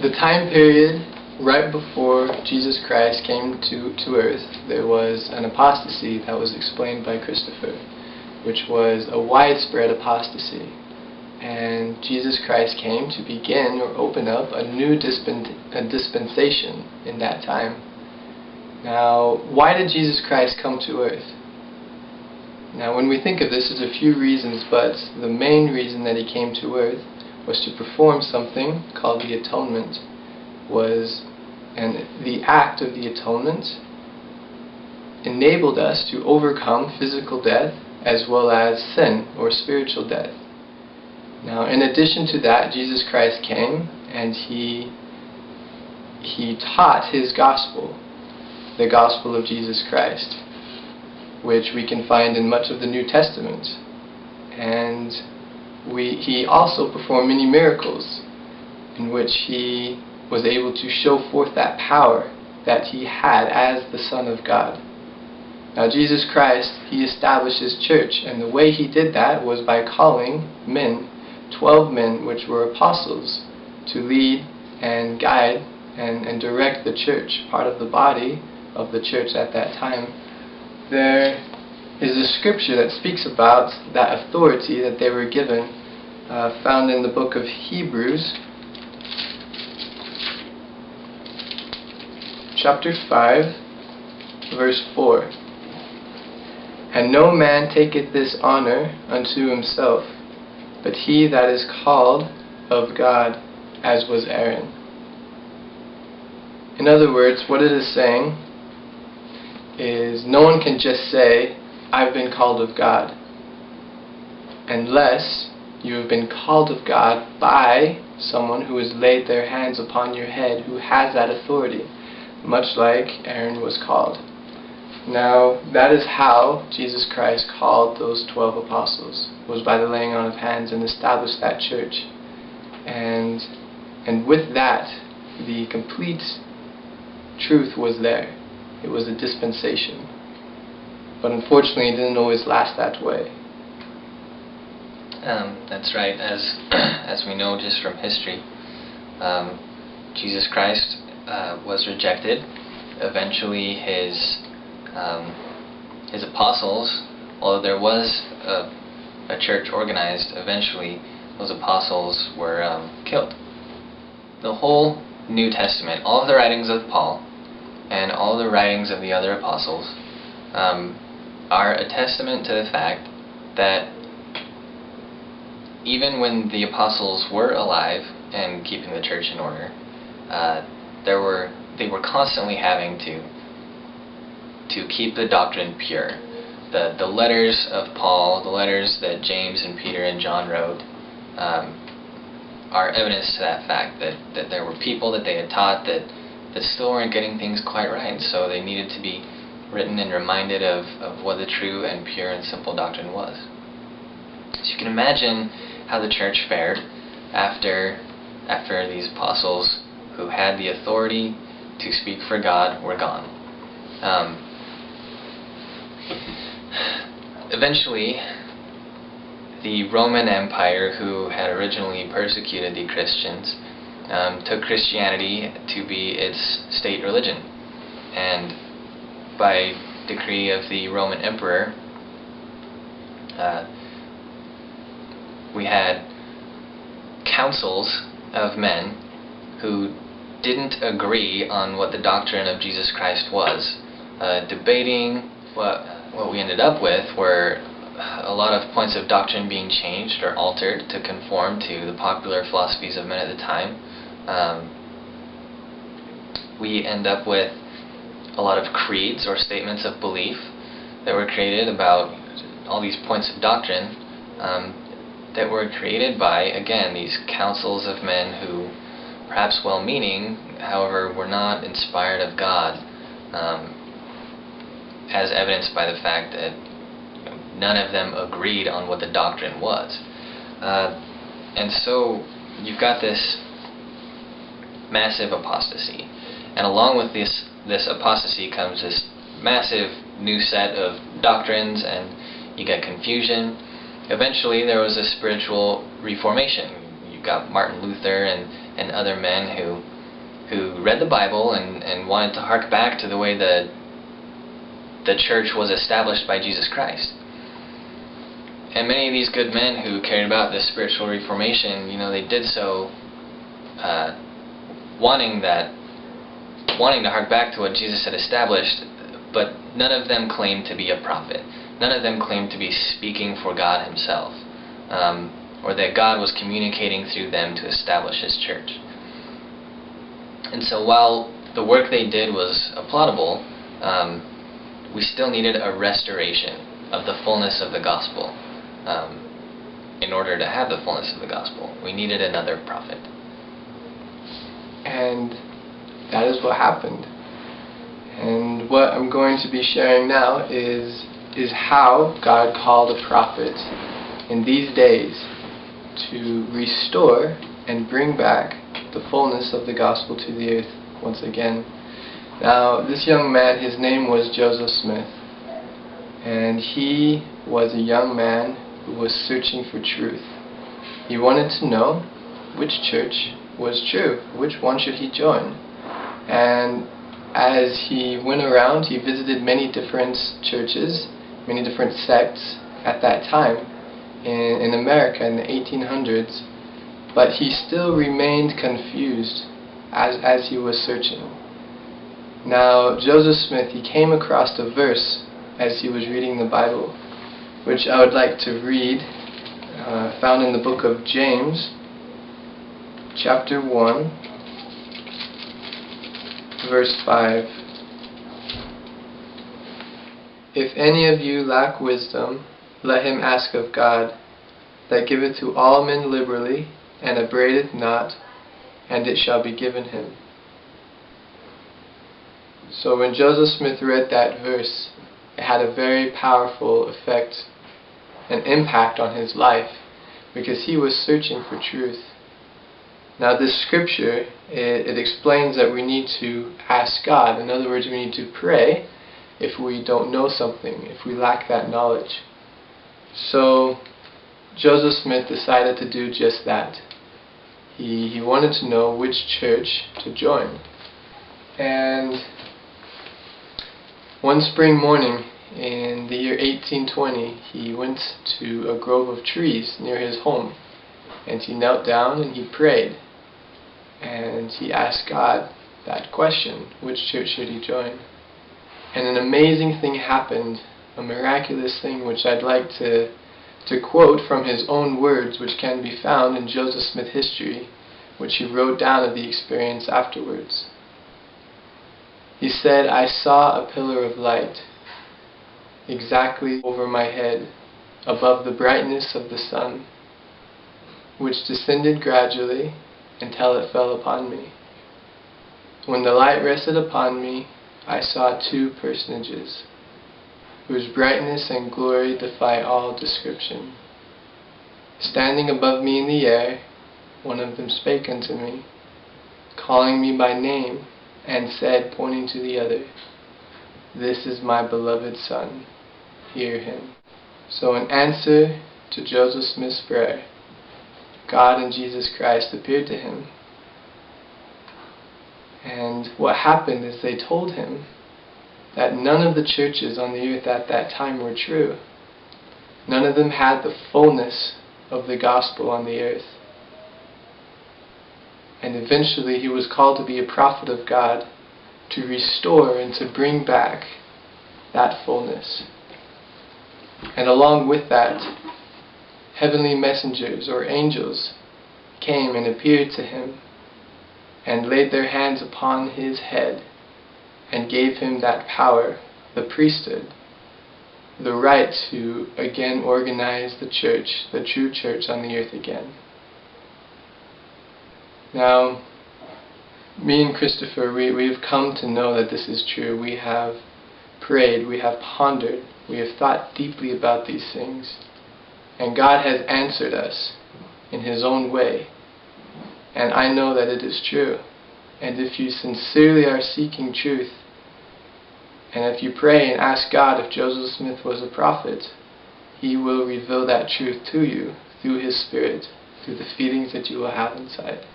The time period right before Jesus Christ came to earth, there was an apostasy that was explained by Christopher, which was a widespread apostasy. And Jesus Christ came to begin or open up a new dispensation in that time. Now, why did Jesus Christ come to earth? Now, when we think of this, there's a few reasons, but the main reason that he came to earth was to perform something called the Atonement. And the act of the Atonement enabled us to overcome physical death as well as sin or spiritual death. Now, in addition to that, Jesus Christ came and he taught his gospel, the gospel of Jesus Christ, which we can find in much of the New Testament. And he also performed many miracles in which he was able to show forth that power that he had as the Son of God. Now, Jesus Christ, he established his church, and the way he did that was by calling men, 12 men, which were apostles, to lead and guide and direct the church, part of the body of the church at that time. There is a scripture that speaks about that authority that they were given, found in the book of Hebrews, chapter 5, verse 4. And no man taketh this honor unto himself, but he that is called of God, as was Aaron. In other words, what it is saying is no one can just say, I've been called of God, unless you have been called of God by someone who has laid their hands upon your head, who has that authority, much like Aaron was called. Now, that is how Jesus Christ called those 12 apostles, was by the laying on of hands, and established that church. And with that, the complete truth was there. It was a dispensation. But unfortunately, it didn't always last that way. That's right. As we know just from history, Jesus Christ was rejected. Eventually, his apostles, although there was a church organized, eventually those apostles were killed. The whole New Testament, all of the writings of Paul and all the writings of the other apostles are a testament to the fact that even when the apostles were alive and keeping the church in order, they were constantly having to keep the doctrine pure. The letters of Paul, the letters that James and Peter and John wrote, are evidence to that fact, that there were people that they had taught that still weren't getting things quite right, so they needed to be written and reminded of what the true and pure and simple doctrine was. So you can imagine how the church fared after these apostles who had the authority to speak for God were gone. Eventually, the Roman Empire, who had originally persecuted the Christians, took Christianity to be its state religion. And by decree of the Roman Emperor, we had councils of men who didn't agree on what the doctrine of Jesus Christ was, debating. What we ended up with were a lot of points of doctrine being changed or altered to conform to the popular philosophies of men at the time. We end up with a lot of creeds or statements of belief that were created about all these points of doctrine that were created by, again, these councils of men who, perhaps well-meaning, however, were not inspired of God, as evidenced by the fact that none of them agreed on what the doctrine was. And so you've got this massive apostasy. And along with this apostasy comes this massive new set of doctrines, and you get confusion. Eventually there was a spiritual reformation. You got Martin Luther and other men who read the Bible and wanted to hark back to the way the church was established by Jesus Christ. And many of these good men who cared about this spiritual reformation, they did so wanting to hark back to what Jesus had established, but none of them claimed to be a prophet. None of them claimed to be speaking for God himself, or that God was communicating through them to establish his church. And so while the work they did was applaudable, we still needed a restoration of the fullness of the gospel. In order to have the fullness of the gospel, we needed another prophet. And that is what happened. And what I'm going to be sharing now is how God called a prophet in these days to restore and bring back the fullness of the gospel to the earth once again. Now, this young man, his name was Joseph Smith, and he was a young man who was searching for truth. He wanted to know which church was true, which one should he join. And as he went around, he visited many different churches, many different sects at that time in America in the 1800s, but he still remained confused as he was searching. Now, Joseph Smith, he came across a verse as he was reading the Bible, which I would like to read, found in the book of James, chapter 1, verse 5. If any of you lack wisdom, let him ask of God, that giveth to all men liberally, and upbraideth not, and it shall be given him. So when Joseph Smith read that verse, it had a very powerful effect, an impact on his life, because he was searching for truth. Now this scripture, it explains that we need to ask God. In other words, we need to pray if we don't know something, if we lack that knowledge. So Joseph Smith decided to do just that. He wanted to know which church to join. And one spring morning in the year 1820, he went to a grove of trees near his home, and he knelt down and he prayed, and he asked God that question, which church should he join? And an amazing thing happened, a miraculous thing, which I'd like to quote from his own words, which can be found in Joseph Smith history, which he wrote down of the experience afterwards. He said, "I saw a pillar of light exactly over my head, above the brightness of the sun, which descended gradually until it fell upon me. When the light rested upon me, I saw two personages, whose brightness and glory defy all description. Standing above me in the air, one of them spake unto me, calling me by name, and said, pointing to the other, This is my beloved Son, hear him." So in answer to Joseph Smith's prayer, God and Jesus Christ appeared to him. And what happened is they told him that none of the churches on the earth at that time were true. None of them had the fullness of the gospel on the earth. And eventually he was called to be a prophet of God, to restore and to bring back that fullness. And along with that, heavenly messengers or angels came and appeared to him and laid their hands upon his head and gave him that power, the priesthood, the right to again organize the church, the true church on the earth again. Now, me and Christopher, we've come to know that this is true. We have prayed, we have pondered, we have thought deeply about these things. And God has answered us in His own way. And I know that it is true. And if you sincerely are seeking truth, and if you pray and ask God if Joseph Smith was a prophet, He will reveal that truth to you through His Spirit, through the feelings that you will have inside.